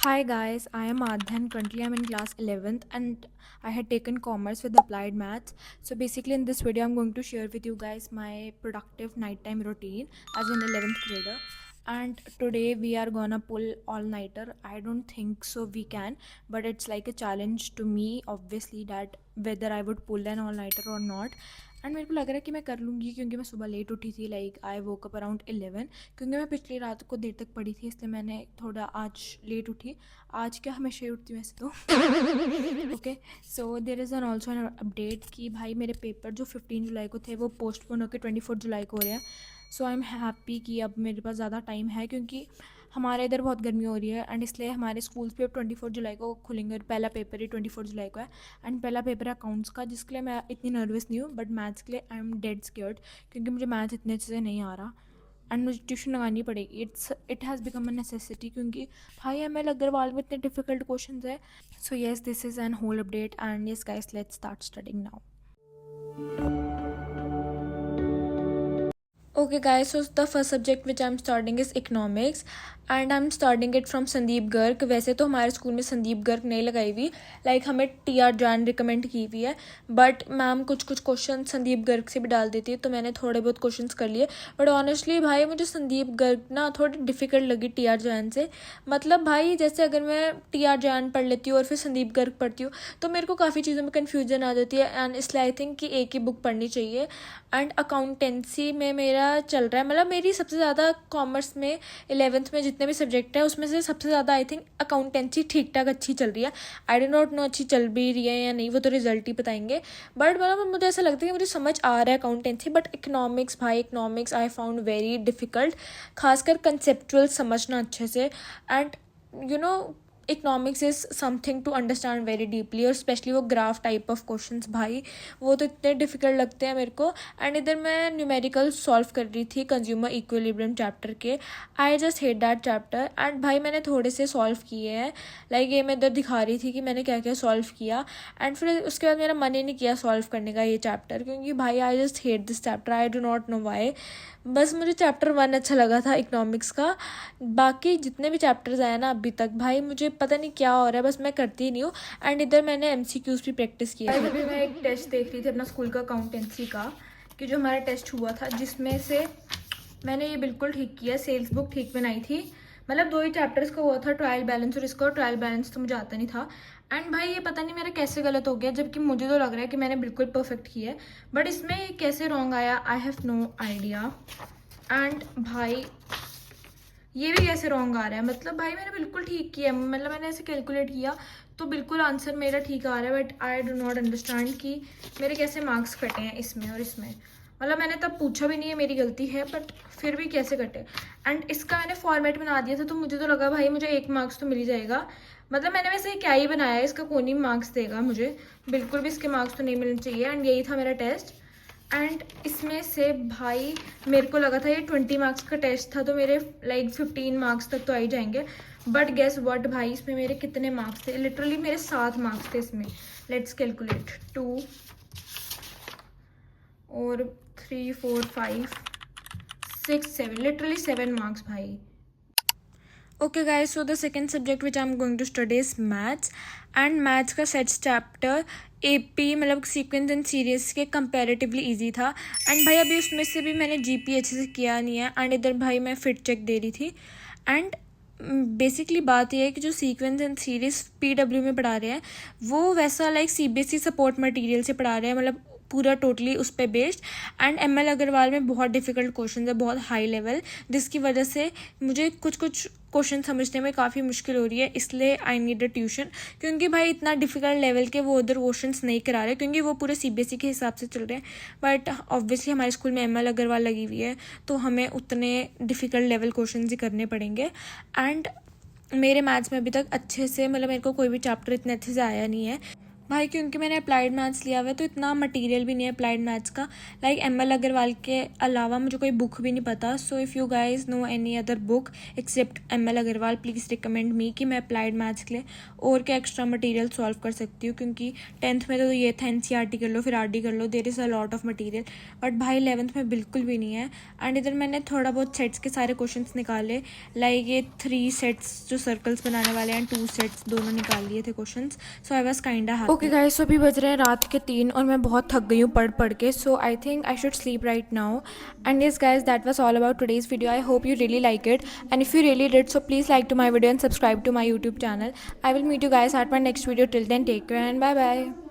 Hi guys, I am Adhya and currently I'm in class 11th and I had taken commerce with applied maths. So basically in this video I'm going to share with you guys my productive nighttime routine as an 11th grader. And today we are gonna pull all-nighter. I don't think so we can, but it's like a challenge to me obviously that whether I would pull an all-nighter or not. And मेरे को लग रहा है कि मैं कर लूँगी क्योंकि मैं सुबह लेट उठी थी, like I woke up around 11 क्योंकि मैं पिछली रात को देर तक पढ़ी थी, इसलिए मैंने थोड़ा आज लेट उठी. आज क्या हमेशा ही उठती हूँ वैसे तो. Okay, so there is an also an update कि भाई मेरे पेपर जो 15 जुलाई को थे वो पोस्टपोन होकर 24 जुलाई को हो रहे हैं. सो आई एम हैप्पी कि अब मेरे पास ज़्यादा टाइम है क्योंकि हमारे इधर बहुत गर्मी हो रही है एंड इसलिए हमारे स्कूल्स भी अब 24 जुलाई को खुलेंगे और पहला पेपर ही 24 जुलाई को है. एंड पहला पेपर है अकाउंट्स का, जिसके लिए मैं इतनी नर्वस नहीं हूँ, बट मैथ्स के लिए आई एम डेड स्केयर्ड क्योंकि मुझे मैथ्स इतने अच्छे से नहीं आ रहा एंड मुझे ट्यूशन लगानी पड़ेगी. It has become a necessity क्योंकि भाई ML अग्रवाल में इतने डिफिकल्ट क्वेश्चन है. So yes, this is an whole update and yes guys, let's start studying now. Okay guys, so the first subject which I'm starting is economics and I'm starting it from Sandeep Garg. वैसे तो हमारे school में संदीप गर्ग नहीं लगाई हुई, like हमें TR Jain recommend की हुई है, बट मैम कुछ क्वेश्चन संदीप गर्ग से भी डाल देती है तो मैंने थोड़े बहुत क्वेश्चंस कर लिए. बट ऑनेस्टली भाई मुझे संदीप गर्ग ना थोड़ी डिफ़िकल्ट लगी TR जैन से. मतलब भाई जैसे अगर मैं TR जैन पढ़ लेती हूँ और फिर संदीप गर्ग पढ़ती हूँ तो मेरे को काफ़ी चीज़ों में कन्फ्यूजन आ जाती है एंड इसलिए आई थिंक कि एक ही बुक पढ़नी चाहिए. एंड अकाउंटेंसी में मेरा चल रहा है, मतलब मेरी सबसे ज़्यादा कॉमर्स में 11th में जितने भी सब्जेक्ट हैं उसमें से सबसे ज़्यादा आई थिंक अकाउंटेंसी ठीक ठाक अच्छी चल रही है. आई डो नॉट नो अच्छी चल भी रही है या नहीं, वो तो रिजल्ट ही बताएंगे. बट मतलब मुझे ऐसा लगता है कि मुझे समझ आ रहा है अकाउंटेंसी. बट इकोनॉमिक्स भाई, economics I found very difficult, खासकर कंसेप्चुअल समझना अच्छे से. And you know economics is something to understand very deeply, और स्पेशली वो ग्राफ टाइप ऑफ क्वेश्चंस भाई वो तो इतने डिफ़िकल्ट लगते हैं मेरे को. एंड इधर मैं न्यूमेरिकल सॉल्व कर रही थी कंज्यूमर इक्विलिब्रियम चैप्टर के. I just hate that chapter. And भाई मैंने थोड़े से सॉल्व किए हैं, लाइक ये मैं इधर दिखा रही थी कि मैंने क्या क्या सॉल्व किया. एंड फिर उसके बाद मेरा मन ही नहीं किया सॉल्व करने का ये चैप्टर क्योंकि भाई I just hate this chapter. I do not know why. बस मुझे चैप्टर 1 अच्छा लगा था इकोनॉमिक्स का. बाकी जितने भी चैप्टर्स आए ना अभी तक भाई मुझे पता नहीं क्या हो रहा है, बस मैं करती ही नहीं हूँ. एंड इधर मैंने MCQs भी प्रैक्टिस किया. अभी मैं एक टेस्ट देख रही थी अपना स्कूल का अकाउंटेंसी का, कि जो हमारा टेस्ट हुआ था जिसमें से मैंने ये बिल्कुल ठीक किया, सेल्स बुक ठीक बनाई थी. मतलब 2 ही चैप्टर्स का हुआ था, ट्रायल बैलेंस और इसका. ट्रायल बैलेंस तो मुझे आता नहीं था. एंड भाई ये पता नहीं मेरा कैसे गलत हो गया, जबकि मुझे तो लग रहा है कि मैंने बिल्कुल परफेक्ट किया है, बट इसमें कैसे रॉन्ग आया I have no idea. And भाई ये भी कैसे रॉन्ग आ रहा है, मतलब भाई मैंने बिल्कुल ठीक किया, मतलब मैंने ऐसे कैलकुलेट किया तो बिल्कुल आंसर मेरा ठीक आ रहा है. But I do not understand कि मेरे कैसे मार्क्स कटे हैं इसमें और इसमें. मतलब मैंने तब पूछा भी नहीं है, मेरी गलती है, बट फिर भी कैसे कटे. एंड इसका मैंने फॉर्मेट बना दिया था तो मुझे तो लगा भाई मुझे 1 मार्क्स तो मिल ही जाएगा. मतलब मैंने वैसे क्या ही बनाया है, इसका कौन ही मार्क्स देगा मुझे, बिल्कुल भी इसके मार्क्स तो नहीं मिलने चाहिए. एंड यही था मेरा टेस्ट. एंड इसमें से भाई मेरे को लगा था ये 20 मार्क्स का टेस्ट था तो मेरे लाइक 15 मार्क्स तक तो आ ही जाएंगे. बट गेस व्हाट भाई, इसमें मेरे कितने मार्क्स थे, लिटरली मेरे 7 मार्क्स थे इसमें. Let's calculate. 2 और 3 4 5 6 7, लिटरली 7 मार्क्स भाई. Okay guys, so the second subject which I'm going to study is maths. And maths का सेट्स चैप्टर AP मतलब सीक्वेंस एंड सीरीज के कंपैरेटिवली इजी था. एंड भाई अभी उसमें से भी मैंने GP अच्छे से किया नहीं है. एंड इधर भाई मैं फिट चेक दे रही थी. एंड बेसिकली बात यह है कि जो सीक्वेंस एंड सीरीज PW में पढ़ा रहे हैं वो वैसा लाइक CBSE सपोर्ट मटेरियल से पढ़ा रहे हैं, मतलब पूरा टोटली उस पर बेस्ड. एंड ML अग्रवाल में बहुत डिफ़िकल्ट क्वेश्चन है, बहुत हाई लेवल, जिसकी वजह से मुझे कुछ क्वेश्चन समझने में काफ़ी मुश्किल हो रही है. इसलिए आई नीड अ ट्यूशन, क्योंकि भाई इतना डिफ़िकल्ट लेवल के वो उधर क्वेश्चंस नहीं करा रहे क्योंकि वो पूरे CBSE के हिसाब से चल रहे हैं. बट ऑब्वियसली हमारे स्कूल में ML अग्रवाल लगी हुई है तो हमें उतने डिफ़िकल्ट लेवल क्वेश्चन ही करने पड़ेंगे. एंड मेरे मैथ्स में अभी तक अच्छे से मतलब मेरे को कोई भी चैप्टर इतने अच्छे से आया नहीं है. भाई क्योंकि मैंने अप्लाइड मैथ्स लिया हुआ है तो इतना मटेरियल भी नहीं है अप्लाइड मैथ्स का, लाइक ML अग्रवाल के अलावा मुझे कोई बुक भी नहीं पता. So if you guys know any other book except ML Agarwal please recommend me कि मैं अप्लाइड मैथ्स के लिए और क्या एक्स्ट्रा मटेरियल सॉल्व कर सकती हूँ, क्योंकि 10th में तो ये था NCERT कर लो फिर RD कर लो, there is a lot of material. But भाई 11th में बिल्कुल भी नहीं है. एंड इधर मैंने थोड़ा बहुत सेट्स के सारे क्वेश्चन निकाले, लाइक ये 3 सेट्स जो सर्कल्स बनाने वाले हैं 2 सेट्स दोनों निकाल लिए थे question. So I was kind happy. Okay guys, so अभी बज रहे हैं रात के 3 और मैं बहुत थक गई हूँ पढ़ के. So I think I should sleep right now. And yes guys, that was all about today's video. I hope you really like it, and if you really did so please like to my video and subscribe to my YouTube channel. I will meet you guys at my next video. Till then, take care and bye bye.